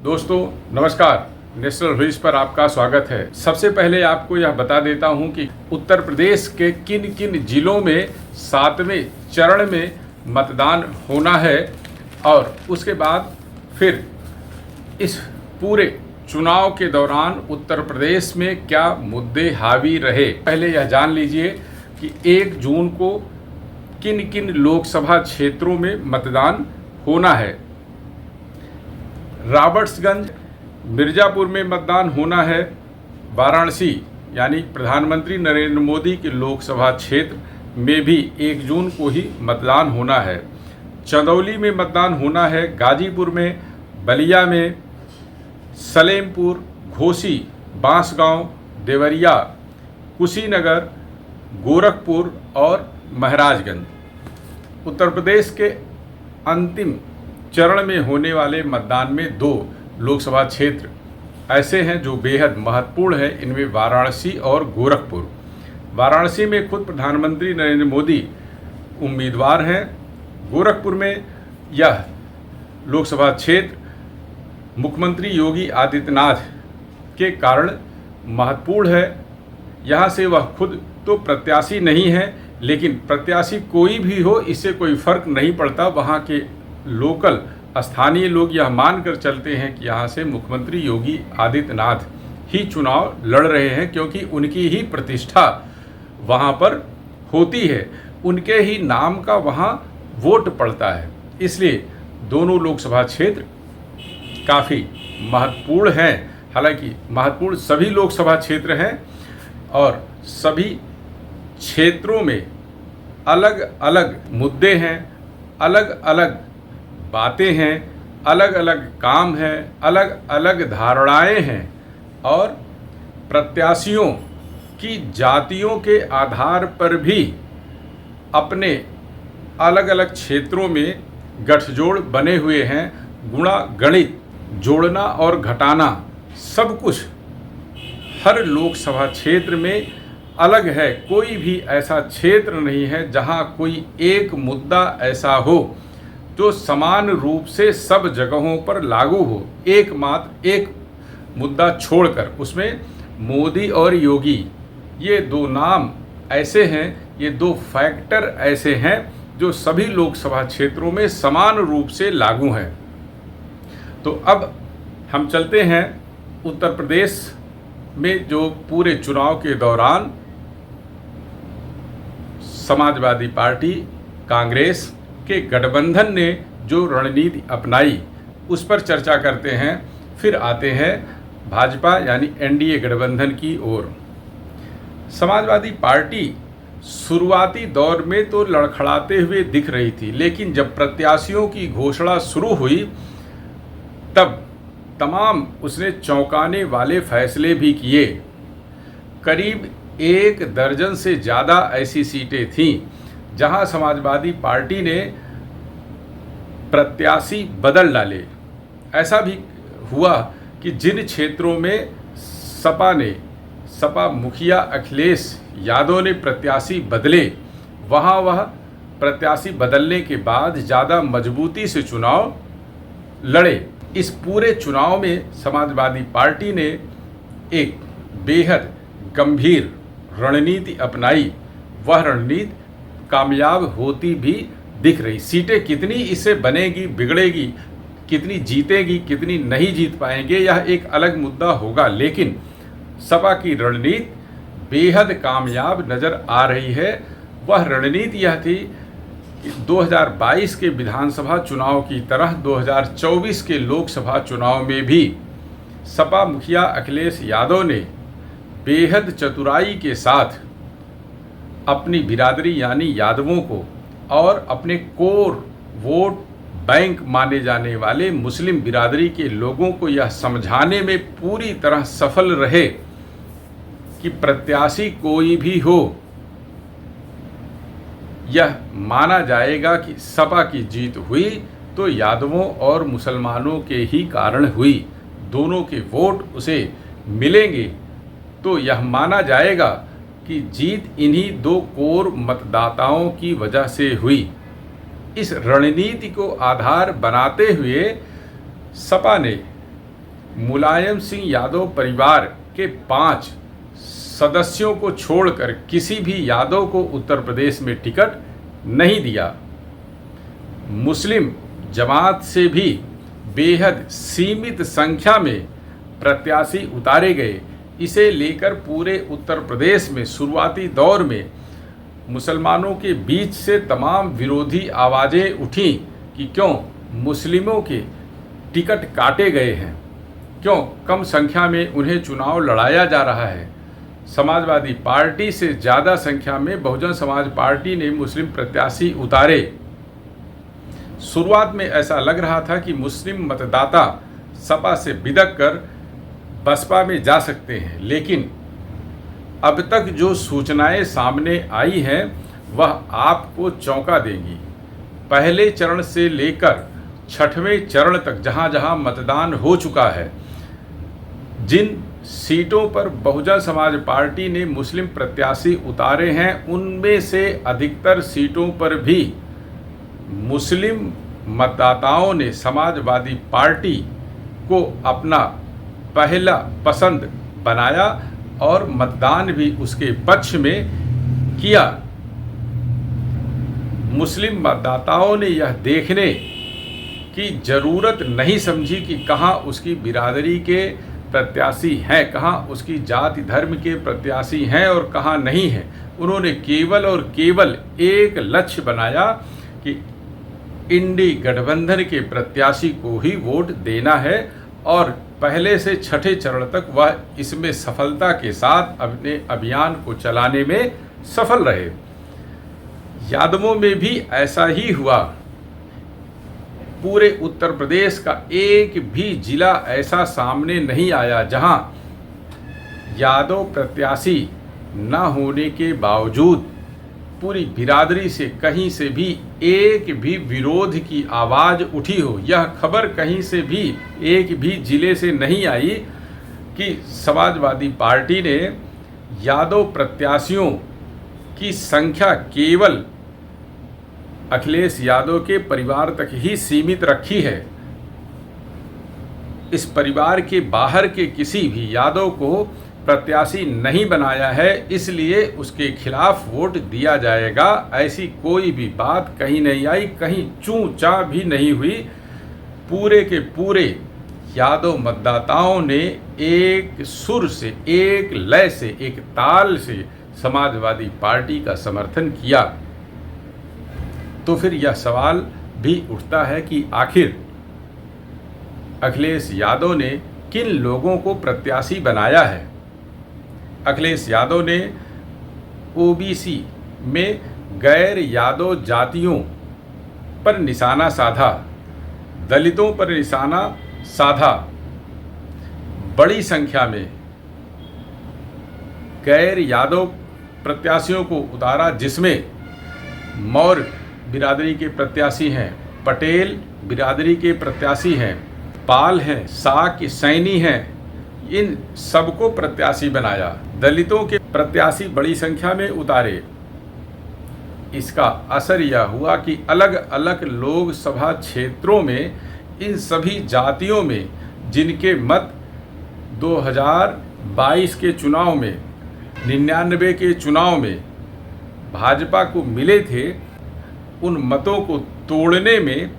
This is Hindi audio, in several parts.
दोस्तों नमस्कार। नेशनल व्यूज पर आपका स्वागत है। सबसे पहले आपको यह बता देता हूं कि उत्तर प्रदेश के किन किन जिलों में 7वें चरण में मतदान होना है और उसके बाद फिर इस पूरे चुनाव के दौरान उत्तर प्रदेश में क्या मुद्दे हावी रहे। पहले यह जान लीजिए कि 1 जून को किन किन लोकसभा क्षेत्रों में मतदान होना है। रॉबर्ट्सगंज मिर्ज़ापुर में मतदान होना है। वाराणसी यानी प्रधानमंत्री नरेंद्र मोदी के लोकसभा क्षेत्र में भी 1 जून को ही मतदान होना है। चंदौली में मतदान होना है। गाजीपुर में, बलिया में, सलेमपुर, घोसी, बांसगांव, देवरिया, कुशीनगर, गोरखपुर और महाराजगंज। उत्तर प्रदेश के अंतिम चरण में होने वाले मतदान में 2 लोकसभा क्षेत्र ऐसे हैं जो बेहद महत्वपूर्ण हैं। इनमें वाराणसी और गोरखपुर। वाराणसी में खुद प्रधानमंत्री नरेंद्र मोदी उम्मीदवार हैं। गोरखपुर में यह लोकसभा क्षेत्र मुख्यमंत्री योगी आदित्यनाथ के कारण महत्वपूर्ण है। यहाँ से वह खुद तो प्रत्याशी नहीं है, लेकिन प्रत्याशी कोई भी हो इससे कोई फर्क नहीं पड़ता। वहाँ के लोकल स्थानीय लोग यह मानकर चलते हैं कि यहाँ से मुख्यमंत्री योगी आदित्यनाथ ही चुनाव लड़ रहे हैं, क्योंकि उनकी ही प्रतिष्ठा वहाँ पर होती है, उनके ही नाम का वहाँ वोट पड़ता है। इसलिए दोनों लोकसभा क्षेत्र काफ़ी महत्वपूर्ण हैं। हालांकि महत्वपूर्ण सभी लोकसभा क्षेत्र हैं और सभी क्षेत्रों में अलग अलग मुद्दे हैं, अलग अलग बातें हैं, अलग अलग काम हैं, अलग अलग धारणाएं हैं और प्रत्याशियों की जातियों के आधार पर भी अपने अलग अलग क्षेत्रों में गठजोड़ बने हुए हैं। गुणा गणित, जोड़ना और घटाना सब कुछ हर लोकसभा क्षेत्र में अलग है। कोई भी ऐसा क्षेत्र नहीं है जहां कोई एक मुद्दा ऐसा हो जो समान रूप से सब जगहों पर लागू हो। एकमात्र एक मुद्दा छोड़कर, उसमें मोदी और योगी ये 2 नाम ऐसे हैं, ये 2 फैक्टर ऐसे हैं जो सभी लोकसभा क्षेत्रों में समान रूप से लागू हैं। तो अब हम चलते हैं उत्तर प्रदेश में जो पूरे चुनाव के दौरान समाजवादी पार्टी कांग्रेस के गठबंधन ने जो रणनीति अपनाई उस पर चर्चा करते हैं। फिर आते हैं भाजपा यानी एनडीए गठबंधन की ओर। समाजवादी पार्टी शुरुआती दौर में तो लड़खड़ाते हुए दिख रही थी, लेकिन जब प्रत्याशियों की घोषणा शुरू हुई तब तमाम उसने चौंकाने वाले फैसले भी किए। करीब 1 दर्जन से ज़्यादा ऐसी सीटें थीं जहां समाजवादी पार्टी ने प्रत्याशी बदल डाले। ऐसा भी हुआ कि जिन क्षेत्रों में सपा मुखिया अखिलेश यादव ने प्रत्याशी बदले, वहां वह प्रत्याशी बदलने के बाद ज़्यादा मजबूती से चुनाव लड़े। इस पूरे चुनाव में समाजवादी पार्टी ने एक बेहद गंभीर रणनीति अपनाई। वह रणनीति कामयाब होती भी दिख रही। सीटें कितनी इससे बनेगी, बिगड़ेगी, कितनी जीतेगी, कितनी नहीं जीत पाएंगे, यह एक अलग मुद्दा होगा, लेकिन सपा की रणनीति बेहद कामयाब नज़र आ रही है। वह रणनीति यह थी कि 2022 के विधानसभा चुनाव की तरह 2024 के लोकसभा चुनाव में भी सपा मुखिया अखिलेश यादव ने बेहद चतुराई के साथ अपनी बिरादरी यानी यादवों को और अपने कोर वोट बैंक माने जाने वाले मुस्लिम बिरादरी के लोगों को यह समझाने में पूरी तरह सफल रहे कि प्रत्याशी कोई भी हो, यह माना जाएगा कि सपा की जीत हुई तो यादवों और मुसलमानों के ही कारण हुई। दोनों के वोट उसे मिलेंगे तो यह माना जाएगा कि जीत इन्हीं 2 कोर मतदाताओं की वजह से हुई। इस रणनीति को आधार बनाते हुए सपा ने मुलायम सिंह यादव परिवार के 5 सदस्यों को छोड़कर किसी भी यादव को उत्तर प्रदेश में टिकट नहीं दिया। मुस्लिम जमात से भी बेहद सीमित संख्या में प्रत्याशी उतारे गए। इसे लेकर पूरे उत्तर प्रदेश में शुरुआती दौर में मुसलमानों के बीच से तमाम विरोधी आवाज़ें उठीं कि क्यों मुस्लिमों के टिकट काटे गए हैं, क्यों कम संख्या में उन्हें चुनाव लड़ाया जा रहा है। समाजवादी पार्टी से ज़्यादा संख्या में बहुजन समाज पार्टी ने मुस्लिम प्रत्याशी उतारे। शुरुआत में ऐसा लग रहा था कि मुस्लिम मतदाता सपा से बिदक कर बसपा में जा सकते हैं, लेकिन अब तक जो सूचनाएं सामने आई हैं वह आपको चौंका देंगी। पहले चरण से लेकर 6वें चरण तक जहां जहां मतदान हो चुका है, जिन सीटों पर बहुजन समाज पार्टी ने मुस्लिम प्रत्याशी उतारे हैं, उनमें से अधिकतर सीटों पर भी मुस्लिम मतदाताओं ने समाजवादी पार्टी को अपना पहला पसंद बनाया और मतदान भी उसके पक्ष में किया। मुस्लिम मतदाताओं ने यह देखने की ज़रूरत नहीं समझी कि कहाँ उसकी बिरादरी के प्रत्याशी हैं, कहाँ उसकी जाति धर्म के प्रत्याशी हैं और कहाँ नहीं हैं। उन्होंने केवल और केवल एक लक्ष्य बनाया कि इंडी गठबंधन के प्रत्याशी को ही वोट देना है और पहले से 6ठे चरण तक वह इसमें सफलता के साथ अपने अभियान को चलाने में सफल रहे। यादवों में भी ऐसा ही हुआ। पूरे उत्तर प्रदेश का एक भी जिला ऐसा सामने नहीं आया जहां यादव प्रत्याशी न होने के बावजूद पूरी बिरादरी से कहीं से भी एक भी विरोध की आवाज़ उठी हो। यह खबर कहीं से भी एक भी जिले से नहीं आई कि समाजवादी पार्टी ने यादव प्रत्याशियों की संख्या केवल अखिलेश यादव के परिवार तक ही सीमित रखी है। इस परिवार के बाहर के किसी भी यादव को प्रत्याशी नहीं बनाया है, इसलिए उसके खिलाफ वोट दिया जाएगा, ऐसी कोई भी बात कहीं नहीं आई, कहीं चूं चा भी नहीं हुई। पूरे के पूरे यादव मतदाताओं ने एक सुर से, एक लय से, एक ताल से समाजवादी पार्टी का समर्थन किया। तो फिर यह सवाल भी उठता है कि आखिर अखिलेश यादव ने किन लोगों को प्रत्याशी बनाया है। अखिलेश यादव ने ओबीसी में गैर यादव जातियों पर निशाना साधा, दलितों पर निशाना साधा, बड़ी संख्या में गैर यादव प्रत्याशियों को उतारा, जिसमें मौर्य बिरादरी के प्रत्याशी हैं, पटेल बिरादरी के प्रत्याशी हैं, पाल हैं, साक सैनी हैं, इन सबको प्रत्याशी बनाया। दलितों के प्रत्याशी बड़ी संख्या में उतारे। इसका असर यह हुआ कि अलग अलग लोकसभा क्षेत्रों में इन सभी जातियों में जिनके मत 2022 के चुनाव में, 99 के चुनाव में भाजपा को मिले थे, उन मतों को तोड़ने में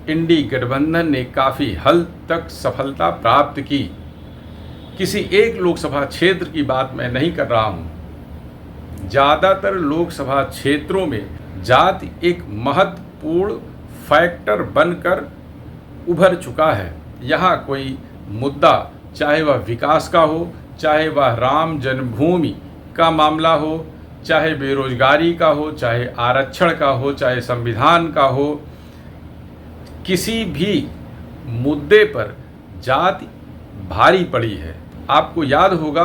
इंडी गठबंधन ने काफ़ी हद तक सफलता प्राप्त की। किसी एक लोकसभा क्षेत्र की बात मैं नहीं कर रहा हूँ। ज़्यादातर लोकसभा क्षेत्रों में जाति एक महत्वपूर्ण फैक्टर बनकर उभर चुका है। यहाँ कोई मुद्दा, चाहे वह विकास का हो, चाहे वह राम जन्मभूमि का मामला हो, चाहे बेरोजगारी का हो, चाहे आरक्षण का हो, चाहे संविधान का हो, किसी भी मुद्दे पर जाति भारी पड़ी है। आपको याद होगा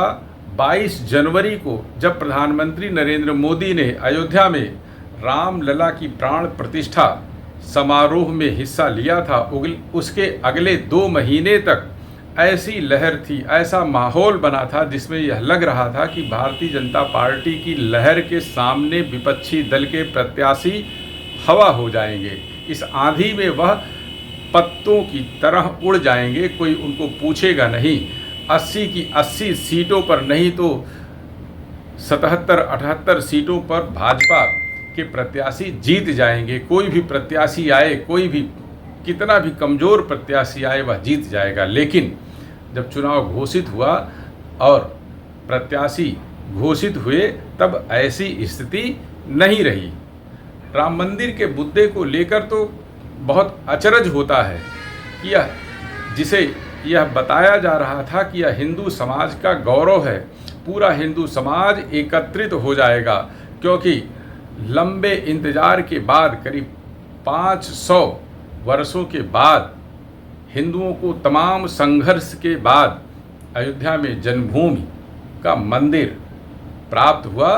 22 जनवरी को जब प्रधानमंत्री नरेंद्र मोदी ने अयोध्या में रामलला की प्राण प्रतिष्ठा समारोह में हिस्सा लिया था, उसके अगले 2 महीने तक ऐसी लहर थी, ऐसा माहौल बना था जिसमें यह लग रहा था कि भारतीय जनता पार्टी की लहर के सामने विपक्षी दल के प्रत्याशी हवा हो जाएंगे। इस आंधी में वह पत्तों की तरह उड़ जाएंगे, कोई उनको पूछेगा नहीं। 80 की 80 सीटों पर नहीं तो 77-78 सीटों पर भाजपा के प्रत्याशी जीत जाएंगे। कोई भी प्रत्याशी आए, कोई भी कितना भी कमज़ोर प्रत्याशी आए, वह जीत जाएगा। लेकिन जब चुनाव घोषित हुआ और प्रत्याशी घोषित हुए, तब ऐसी स्थिति नहीं रही। राम मंदिर के मुद्दे को लेकर तो बहुत अचरज होता है कि जिसे यह बताया जा रहा था कि यह हिंदू समाज का गौरव है, पूरा हिंदू समाज एकत्रित हो जाएगा, क्योंकि लंबे इंतजार के बाद, करीब 500 वर्षों के बाद, हिंदुओं को तमाम संघर्ष के बाद अयोध्या में जन्मभूमि का मंदिर प्राप्त हुआ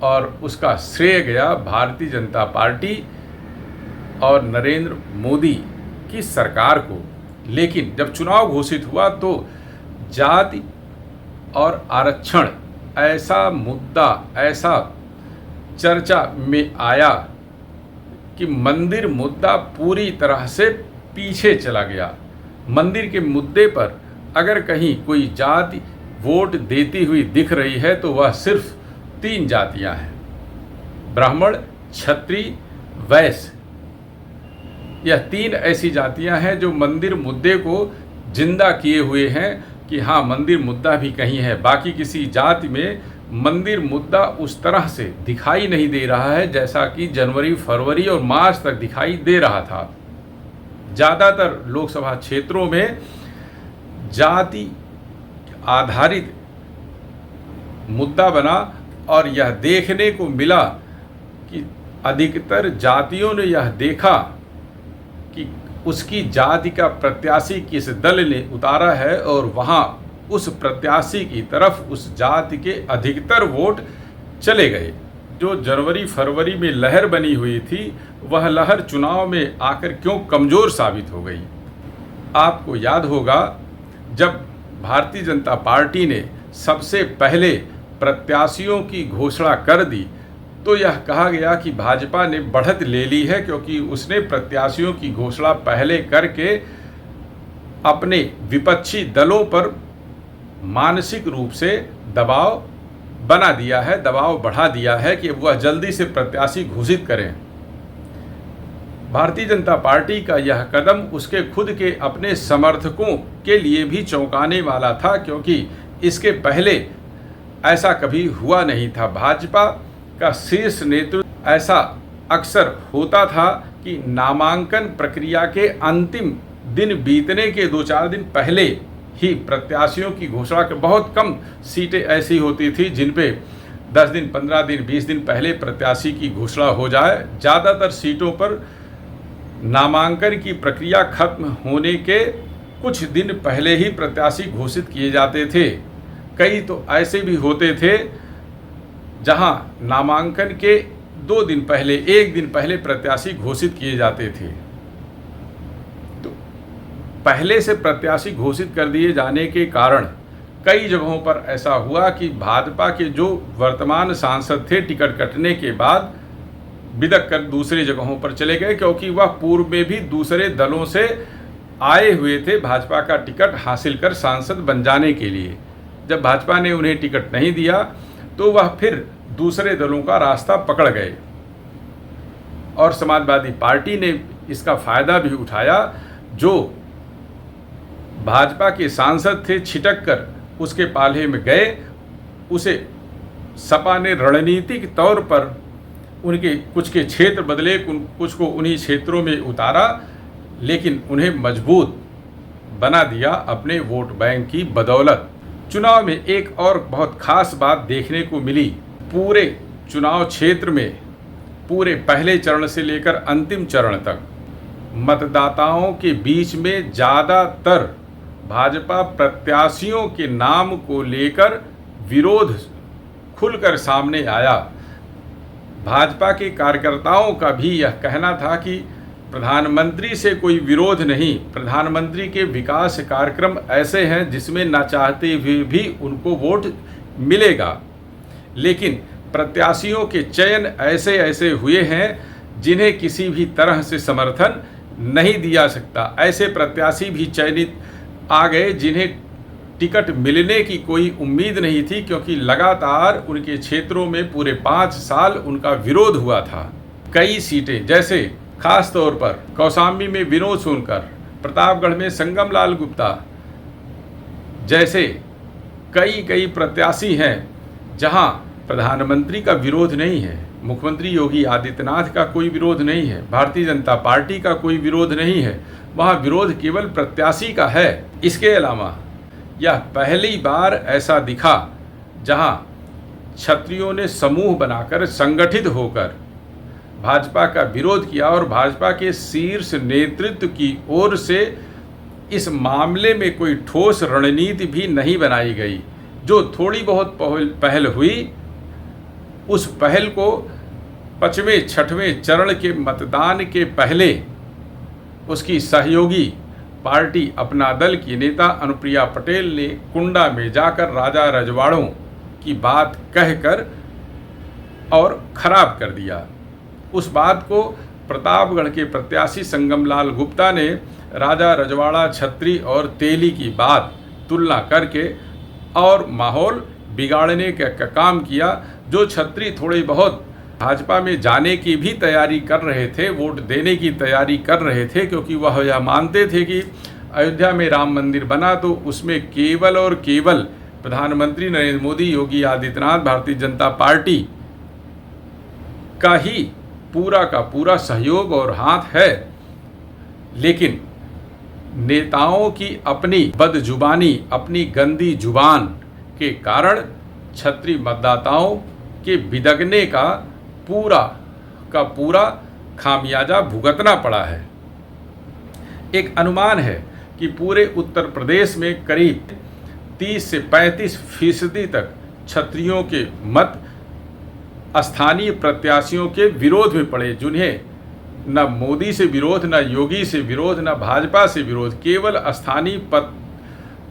और उसका श्रेय गया भारतीय जनता पार्टी और नरेंद्र मोदी की सरकार को। लेकिन जब चुनाव घोषित हुआ तो जाति और आरक्षण ऐसा मुद्दा, ऐसा चर्चा में आया कि मंदिर मुद्दा पूरी तरह से पीछे चला गया। मंदिर के मुद्दे पर अगर कहीं कोई जाति वोट देती हुई दिख रही है तो वह सिर्फ 3 जातियां हैं, ब्राह्मण, क्षत्रिय, वैश्य। यह 3 ऐसी जातियां हैं जो मंदिर मुद्दे को जिंदा किए हुए हैं कि हाँ, मंदिर मुद्दा भी कहीं है। बाकी किसी जाति में मंदिर मुद्दा उस तरह से दिखाई नहीं दे रहा है जैसा कि जनवरी, फरवरी और मार्च तक दिखाई दे रहा था। ज़्यादातर लोकसभा क्षेत्रों में जाति आधारित मुद्दा बना और यह देखने को मिला कि अधिकतर जातियों ने यह देखा कि उसकी जाति का प्रत्याशी किस दल ने उतारा है और वहाँ उस प्रत्याशी की तरफ उस जाति के अधिकतर वोट चले गए। जो जनवरी फरवरी में लहर बनी हुई थी, वह लहर चुनाव में आकर क्यों कमज़ोर साबित हो गई। आपको याद होगा जब भारतीय जनता पार्टी ने सबसे पहले प्रत्याशियों की घोषणा कर दी तो यह कहा गया कि भाजपा ने बढ़त ले ली है, क्योंकि उसने प्रत्याशियों की घोषणा पहले करके अपने विपक्षी दलों पर मानसिक रूप से दबाव बना दिया है, दबाव बढ़ा दिया है कि वह जल्दी से प्रत्याशी घोषित करें। भारतीय जनता पार्टी का यह कदम उसके खुद के अपने समर्थकों के लिए भी चौंकाने वाला था, क्योंकि इसके पहले ऐसा कभी हुआ नहीं था। भाजपा का शीर्ष नेतृत्व ऐसा अक्सर होता था कि नामांकन प्रक्रिया के अंतिम दिन बीतने के 2-4 दिन पहले ही प्रत्याशियों की घोषणा के बहुत कम सीटें ऐसी होती थी जिन पे 10 दिन, 15 दिन, 20 दिन पहले प्रत्याशी की घोषणा हो जाए। ज़्यादातर सीटों पर नामांकन की प्रक्रिया खत्म होने के कुछ दिन पहले ही प्रत्याशी घोषित किए जाते थे। कई तो ऐसे भी होते थे जहां नामांकन के 2 दिन पहले, 1 दिन पहले प्रत्याशी घोषित किए जाते थे। तो पहले से प्रत्याशी घोषित कर दिए जाने के कारण कई जगहों पर ऐसा हुआ कि भाजपा के जो वर्तमान सांसद थे, टिकट कटने के बाद बिदक कर दूसरी जगहों पर चले गए, क्योंकि वह पूर्व में भी दूसरे दलों से आए हुए थे भाजपा का टिकट हासिल कर सांसद बन जाने के लिए। जब भाजपा ने उन्हें टिकट नहीं दिया तो वह फिर दूसरे दलों का रास्ता पकड़ गए और समाजवादी पार्टी ने इसका फ़ायदा भी उठाया। जो भाजपा के सांसद थे छिटक कर उसके पाले में गए, उसे सपा ने रणनीतिक तौर पर उनके कुछ के क्षेत्र बदले, कुछ को उन्हीं क्षेत्रों में उतारा, लेकिन उन्हें मजबूत बना दिया अपने वोट बैंक की बदौलत। चुनाव में एक और बहुत खास बात देखने को मिली। पूरे चुनाव क्षेत्र में, पूरे पहले चरण से लेकर अंतिम चरण तक मतदाताओं के बीच में ज़्यादातर भाजपा प्रत्याशियों के नाम को लेकर विरोध खुलकर सामने आया। भाजपा के कार्यकर्ताओं का भी यह कहना था कि प्रधानमंत्री से कोई विरोध नहीं, प्रधानमंत्री के विकास कार्यक्रम ऐसे हैं जिसमें ना चाहते हुए भी उनको वोट मिलेगा, लेकिन प्रत्याशियों के चयन ऐसे ऐसे हुए हैं जिन्हें किसी भी तरह से समर्थन नहीं दिया सकता। ऐसे प्रत्याशी भी चयनित आ गए जिन्हें टिकट मिलने की कोई उम्मीद नहीं थी, क्योंकि लगातार उनके क्षेत्रों में पूरे 5 साल उनका विरोध हुआ था। कई सीटें, जैसे खास तौर पर कौशाम्बी में विनोद सोनकर, प्रतापगढ़ में संगमलाल गुप्ता जैसे कई प्रत्याशी हैं जहां प्रधानमंत्री का विरोध नहीं है, मुख्यमंत्री योगी आदित्यनाथ का कोई विरोध नहीं है, भारतीय जनता पार्टी का कोई विरोध नहीं है, वहां विरोध केवल प्रत्याशी का है। इसके अलावा यह पहली बार ऐसा दिखा जहां क्षत्रियों ने समूह बनाकर, संगठित होकर भाजपा का विरोध किया और भाजपा के शीर्ष नेतृत्व की ओर से इस मामले में कोई ठोस रणनीति भी नहीं बनाई गई। जो थोड़ी बहुत पहल हुई, उस पहल को 5वें 6वें चरण के मतदान के पहले उसकी सहयोगी पार्टी अपना दल की नेता अनुप्रिया पटेल ने कुंडा में जाकर राजा रजवाड़ों की बात कहकर और खराब कर दिया। उस बात को प्रतापगढ़ के प्रत्याशी संगमलाल गुप्ता ने राजा रजवाड़ा, छत्री और तेली की बात तुलना करके और माहौल बिगाड़ने का काम किया। जो छत्री थोड़े बहुत भाजपा में जाने की भी तैयारी कर रहे थे, वोट देने की तैयारी कर रहे थे, क्योंकि वह यह मानते थे कि अयोध्या में राम मंदिर बना तो उसमें केवल और केवल प्रधानमंत्री नरेंद्र मोदी, योगी आदित्यनाथ, भारतीय जनता पार्टी का ही पूरा का पूरा सहयोग और हाथ है। लेकिन नेताओं की अपनी बदजुबानी, अपनी गंदी जुबान के कारण छत्री मतदाताओं के बिदगने का पूरा खामियाजा भुगतना पड़ा है। एक अनुमान है कि पूरे उत्तर प्रदेश में करीब 30 से 35% तक क्षत्रियों के मत स्थानीय प्रत्याशियों के विरोध में पड़े, जिन्हें न मोदी से विरोध, न योगी से विरोध, न भाजपा से विरोध, केवल स्थानीय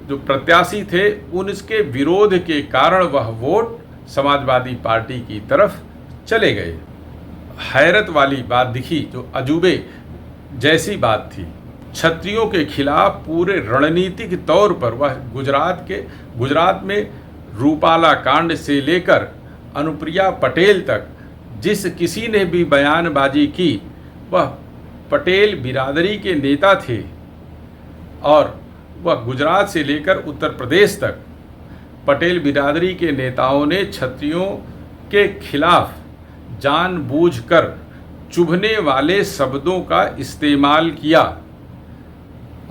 जो प्रत्याशी थे उनके विरोध के कारण वह वोट समाजवादी पार्टी की तरफ चले गए। हैरत वाली बात दिखी, जो अजूबे जैसी बात थी। क्षत्रियों के खिलाफ पूरे रणनीतिक तौर पर वह गुजरात में रूपाला कांड से लेकर अनुप्रिया पटेल तक जिस किसी ने भी बयानबाजी की, वह पटेल बिरादरी के नेता थे और वह गुजरात से लेकर उत्तर प्रदेश तक पटेल बिरादरी के नेताओं ने क्षत्रियों के खिलाफ जानबूझकर चुभने वाले शब्दों का इस्तेमाल किया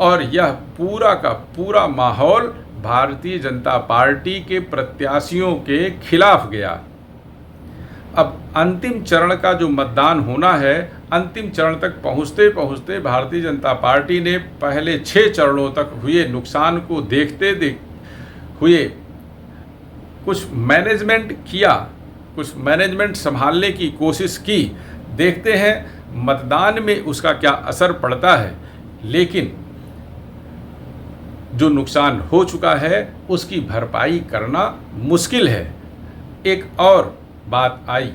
और यह पूरा का पूरा माहौल भारतीय जनता पार्टी के प्रत्याशियों के खिलाफ गया। अब अंतिम चरण का जो मतदान होना है, अंतिम चरण तक पहुंचते पहुंचते भारतीय जनता पार्टी ने पहले 6 चरणों तक हुए नुकसान को देखते हुए कुछ मैनेजमेंट संभालने की कोशिश की। देखते हैं मतदान में उसका क्या असर पड़ता है, लेकिन जो नुकसान हो चुका है उसकी भरपाई करना मुश्किल है। एक और बात आई,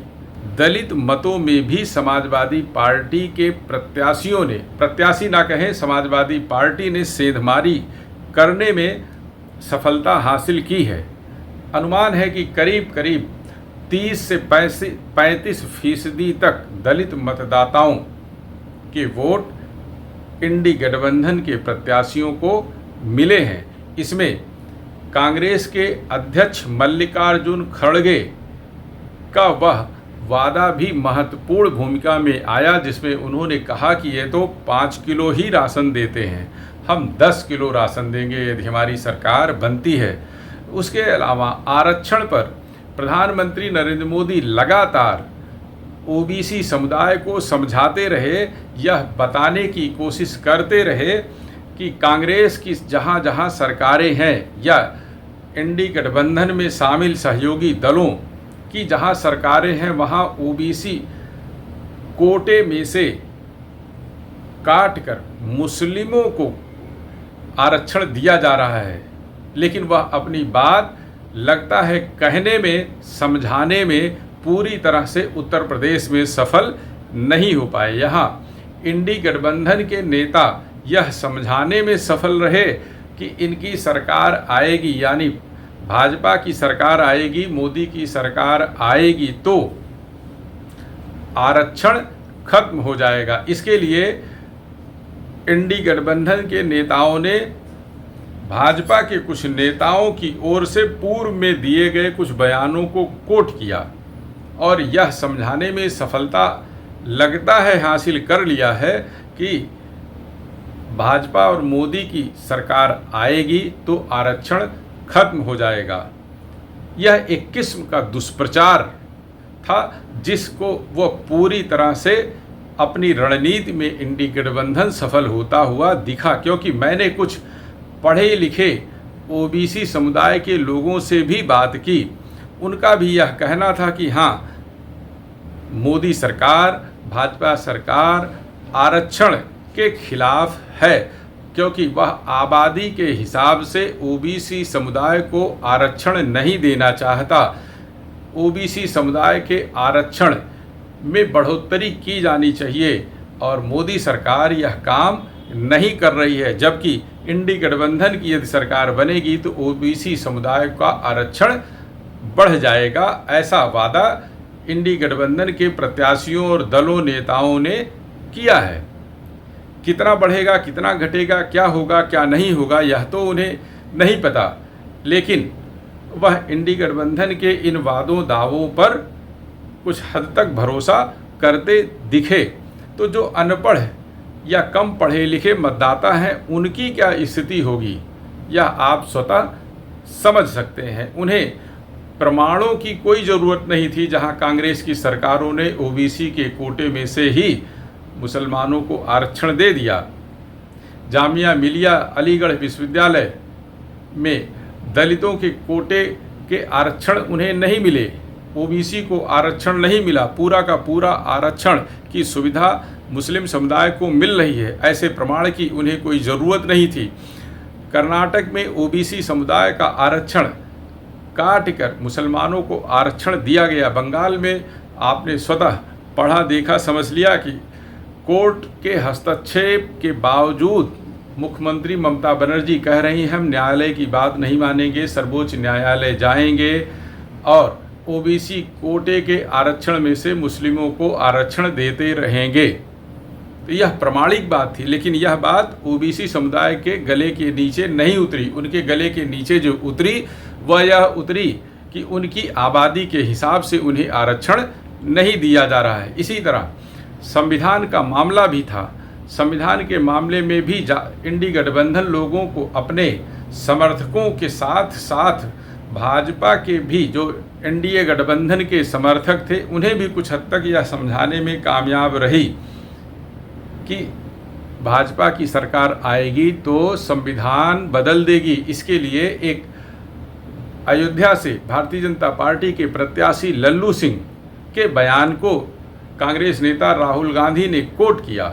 दलित मतों में भी समाजवादी पार्टी के प्रत्याशियों ने, प्रत्याशी ना कहें, समाजवादी पार्टी ने सेंधमारी करने में सफलता हासिल की है। अनुमान है कि करीब 30 से 35% तक दलित मतदाताओं के वोट इंडी गठबंधन के प्रत्याशियों को मिले हैं। इसमें कांग्रेस के अध्यक्ष मल्लिकार्जुन खड़गे का वह वादा भी महत्वपूर्ण भूमिका में आया, जिसमें उन्होंने कहा कि ये तो 5 किलो ही राशन देते हैं, हम 10 किलो राशन देंगे यदि हमारी सरकार बनती है। उसके अलावा आरक्षण पर प्रधानमंत्री नरेंद्र मोदी लगातार ओबीसी समुदाय को समझाते रहे, यह बताने की कोशिश करते रहे कि कांग्रेस की जहाँ जहाँ सरकारें हैं या इंडी गठबंधन में शामिल सहयोगी दलों की जहाँ सरकारें हैं, वहाँ ओबीसी कोटे में से काटकर मुस्लिमों को आरक्षण दिया जा रहा है। लेकिन वह अपनी बात लगता है कहने में, समझाने में पूरी तरह से उत्तर प्रदेश में सफल नहीं हो पाए। यहाँ इंडी गठबंधन के नेता यह समझाने में सफल रहे कि इनकी सरकार आएगी, यानी भाजपा की सरकार आएगी, मोदी की सरकार आएगी तो आरक्षण खत्म हो जाएगा। इसके लिए इंडी गठबंधन के नेताओं ने भाजपा के कुछ नेताओं की ओर से पूर्व में दिए गए कुछ बयानों को कोट किया और यह समझाने में सफलता लगता है हासिल कर लिया है कि भाजपा और मोदी की सरकार आएगी तो आरक्षण खत्म हो जाएगा। यह एक किस्म का दुष्प्रचार था जिसको वह पूरी तरह से अपनी रणनीति में इंडी गठबंधन सफल होता हुआ दिखा, क्योंकि मैंने कुछ पढ़े लिखे ओबीसी समुदाय के लोगों से भी बात की। उनका भी यह कहना था कि हाँ, मोदी सरकार, भाजपा सरकार आरक्षण के खिलाफ है, क्योंकि वह आबादी के हिसाब से ओबीसी समुदाय को आरक्षण नहीं देना चाहता। ओबीसी समुदाय के आरक्षण में बढ़ोतरी की जानी चाहिए और मोदी सरकार यह काम नहीं कर रही है। जबकि इंडी गठबंधन की यदि सरकार बनेगी तो ओबीसी समुदाय का आरक्षण बढ़ जाएगा, ऐसा वादा इंडी गठबंधन के प्रत्याशियों और दलों नेताओं ने किया है। कितना बढ़ेगा, कितना घटेगा, क्या होगा, क्या नहीं होगा, यह तो उन्हें नहीं पता, लेकिन वह इंडी गठबंधन के इन वादों दावों पर कुछ हद तक भरोसा करते दिखे। तो जो अनपढ़ या कम पढ़े लिखे मतदाता हैं, उनकी क्या स्थिति होगी, यह आप स्वतः समझ सकते हैं। उन्हें प्रमाणों की कोई ज़रूरत नहीं थी। जहां कांग्रेस की सरकारों ने ओबीसी के कोटे में से ही मुसलमानों को आरक्षण दे दिया, जामिया मिलिया अलीगढ़ विश्वविद्यालय में दलितों के कोटे के आरक्षण उन्हें नहीं मिले, ओबीसी को आरक्षण नहीं मिला, पूरा का पूरा आरक्षण की सुविधा मुस्लिम समुदाय को मिल रही है। ऐसे प्रमाण की उन्हें कोई ज़रूरत नहीं थी। कर्नाटक में ओबीसी समुदाय का आरक्षण काट कर मुसलमानों को आरक्षण दिया गया। बंगाल में आपने स्वतः पढ़ा देखा समझ लिया कि कोर्ट के हस्तक्षेप के बावजूद मुख्यमंत्री ममता बनर्जी कह रही हैं हम न्यायालय की बात नहीं मानेंगे, सर्वोच्च न्यायालय जाएंगे और ओबीसी कोटे के आरक्षण में से मुस्लिमों को आरक्षण देते रहेंगे। तो यह प्रमाणिक बात थी, लेकिन यह बात ओबीसी समुदाय के गले के नीचे नहीं उतरी। उनके गले के नीचे जो उतरी वह यह उतरी कि उनकी आबादी के हिसाब से उन्हें आरक्षण नहीं दिया जा रहा है। इसी तरह संविधान का मामला भी था। संविधान के मामले में भी इंडी गठबंधन लोगों को अपने समर्थकों के साथ साथ भाजपा के भी जो एनडीए गठबंधन के समर्थक थे, उन्हें भी कुछ हद तक यह समझाने में कामयाब रही कि भाजपा की सरकार आएगी तो संविधान बदल देगी। इसके लिए एक अयोध्या से भारतीय जनता पार्टी के प्रत्याशी लल्लू सिंह के बयान को कांग्रेस नेता राहुल गांधी ने कोट किया,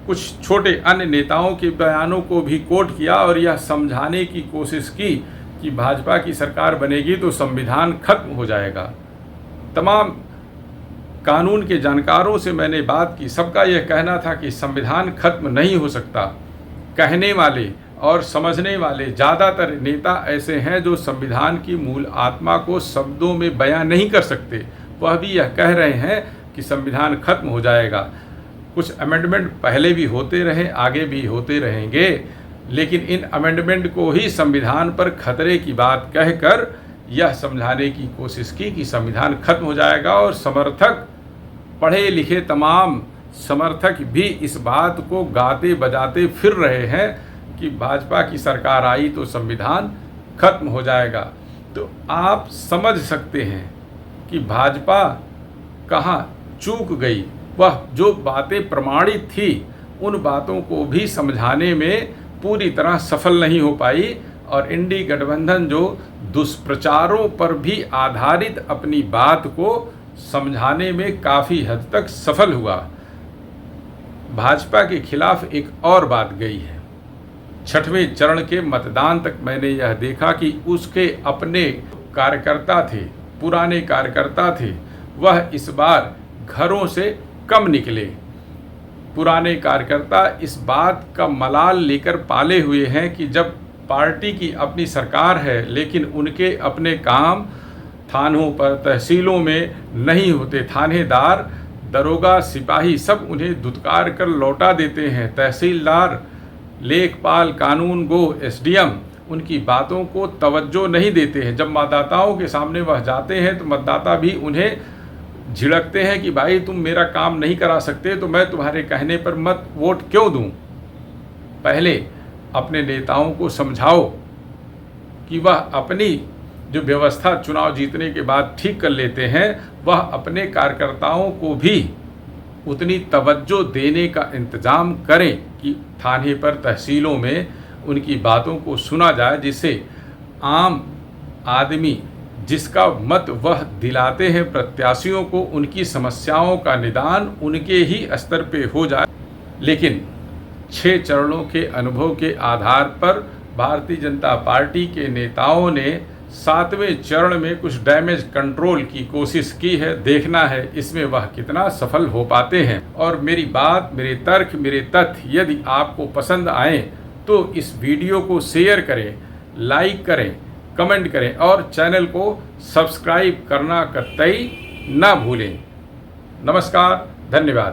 कुछ छोटे अन्य नेताओं के बयानों को भी कोट किया और यह समझाने की कोशिश की कि भाजपा की सरकार बनेगी तो संविधान खत्म हो जाएगा। तमाम कानून के जानकारों से मैंने बात की, सबका यह कहना था कि संविधान खत्म नहीं हो सकता। कहने वाले और समझने वाले ज़्यादातर नेता ऐसे हैं जो संविधान की मूल आत्मा को शब्दों में बयां नहीं कर सकते। वह भी यह कह रहे हैं कि संविधान खत्म हो जाएगा। कुछ अमेंडमेंट पहले भी होते रहे, आगे भी होते रहेंगे, लेकिन इन अमेंडमेंट को ही संविधान पर खतरे की बात कहकर यह समझाने की कोशिश की कि संविधान खत्म हो जाएगा। और समर्थक, पढ़े लिखे तमाम समर्थक भी इस बात को गाते बजाते फिर रहे हैं कि भाजपा की सरकार आई तो संविधान खत्म हो जाएगा। तो आप समझ सकते हैं कि भाजपा कहाँ चूक गई। वह जो बातें प्रमाणित थी उन बातों को भी समझाने में पूरी तरह सफल नहीं हो पाई और इंडी गठबंधन जो दुष्प्रचारों पर भी आधारित अपनी बात को समझाने में काफ़ी हद तक सफल हुआ। भाजपा के खिलाफ एक और बात गई है। 6वें चरण के मतदान तक मैंने यह देखा कि उसके अपने कार्यकर्ता थे, पुराने कार्यकर्ता थे, वह इस बार घरों से कम निकले। पुराने कार्यकर्ता इस बात का मलाल लेकर पाले हुए हैं कि जब पार्टी की अपनी सरकार है लेकिन उनके अपने काम थानों पर, तहसीलों में नहीं होते। थानेदार, दरोगा, सिपाही सब उन्हें धुतकार कर लौटा देते हैं। तहसीलदार, लेखपाल, कानून गो, एसडीएम उनकी बातों को तवज्जो नहीं देते हैं। जब मतदाताओं के सामने वह जाते हैं तो मतदाता भी उन्हें झिड़कते हैं कि भाई तुम मेरा काम नहीं करा सकते तो मैं तुम्हारे कहने पर मत वोट क्यों दूं। पहले अपने नेताओं को समझाओ कि वह अपनी जो व्यवस्था चुनाव जीतने के बाद ठीक कर लेते हैं, वह अपने कार्यकर्ताओं को भी उतनी तवज्जो देने का इंतज़ाम करें कि थाने पर, तहसीलों में उनकी बातों को सुना जाए, जिससे आम आदमी जिसका मत वह दिलाते हैं प्रत्याशियों को, उनकी समस्याओं का निदान उनके ही स्तर पे हो जाए। लेकिन 6 चरणों के अनुभव के आधार पर भारतीय जनता पार्टी के नेताओं ने 7वें चरण में कुछ डैमेज कंट्रोल की कोशिश की है। देखना है इसमें वह कितना सफल हो पाते हैं। और मेरी बात, मेरे तर्क, मेरे तथ्य यदि आपको पसंद आए तो इस वीडियो को शेयर करें, लाइक करें, कमेंट करें और चैनल को सब्सक्राइब करना कतई ना भूलें। नमस्कार, धन्यवाद।